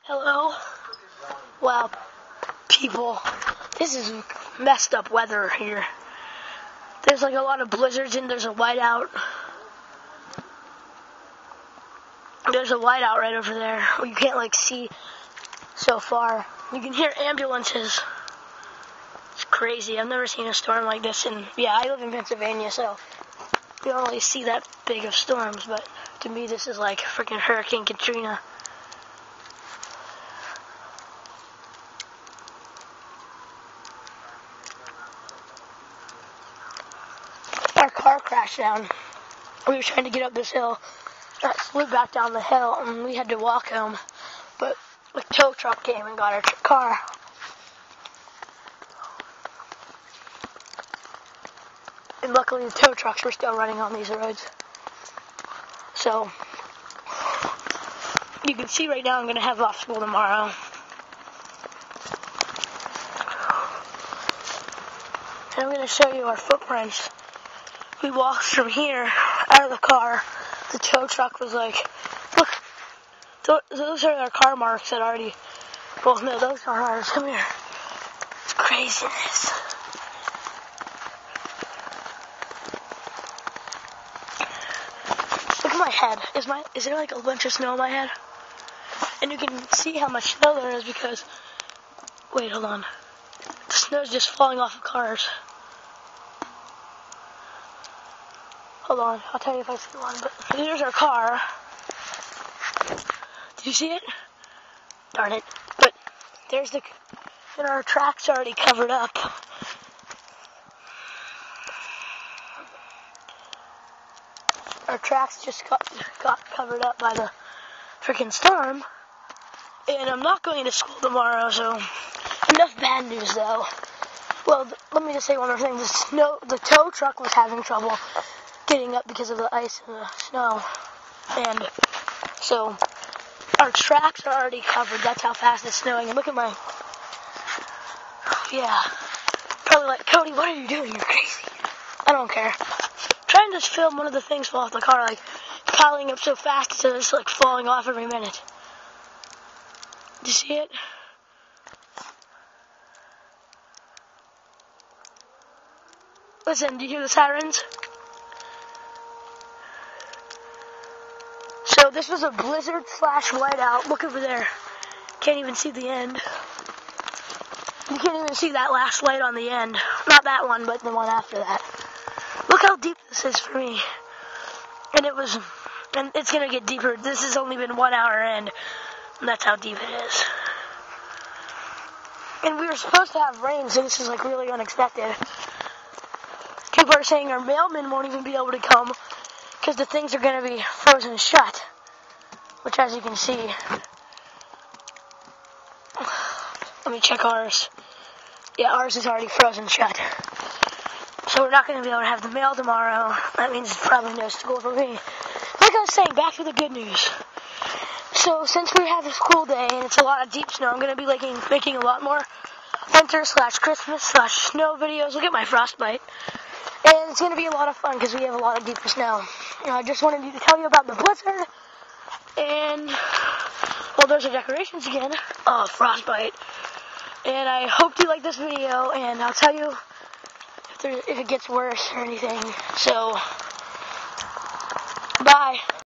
Hello? Wow, people, this is messed up weather here. There's like a lot of blizzards and there's a whiteout. There's a whiteout right over there. You can't like see so far. You can hear ambulances. It's crazy. I've never seen a storm like this. And yeah, I live in Pennsylvania, so we don't really see that big of storms. But to me, this is like freaking Hurricane Katrina. Our car crashed down. We were trying to get up this hill. Got slid back down the hill, and we had to walk home. But a tow truck came and got our car. And luckily the tow trucks were still running on these roads. So, you can see right now I'm going to have off school tomorrow. And I'm going to show you our footprints. We walked from here, out of the car. The tow truck was like, look, those are our car marks that already, well, no, those aren't ours. Come here. It's craziness. Look at my head. Is there like a bunch of snow on my head? And you can see how much snow there is because, wait, hold on. The snow's just falling off of cars. Hold on, I'll tell you if I see one, but here's our car. Did you see it? Darn it. But there's and our track's already covered up. Our tracks just got covered up by the freaking storm. And I'm not going to school tomorrow, so enough bad news though. Well, let me just say one more thing. The tow truck was having trouble getting up because of the ice and the snow. And so our tracks are already covered. That's how fast it's snowing. And look at my, yeah. Probably like, Cody, what are you doing? You're crazy. I don't care. Trying to film one of the things fall off the car, like piling up so fast so it's like falling off every minute. Did you see it? Listen, do you hear the sirens? So this was a blizzard / whiteout. Look over there. Can't even see the end. You can't even see that last light on the end. Not that one, but the one after that. Look how deep this is for me. And it's gonna get deeper. This has only been 1 hour in, and that's how deep it is. And we were supposed to have rain, so this is like really unexpected. People are saying our mailman won't even be able to come because the things are going to be frozen shut, which, as you can see, let me check ours. Yeah, ours is already frozen shut. So we're not going to be able to have the mail tomorrow. That means probably no school for me. Like I was saying, back to the good news. So since we have a school day and it's a lot of deep snow, I'm going to be making a lot more winter / Christmas / snow videos. Look at my frostbite. And it's going to be a lot of fun because we have a lot of deeper snow. I just wanted to tell you about the blizzard. And, well, those are decorations again. Oh, frostbite. And I hope you like this video. And I'll tell you if it gets worse or anything. So, bye.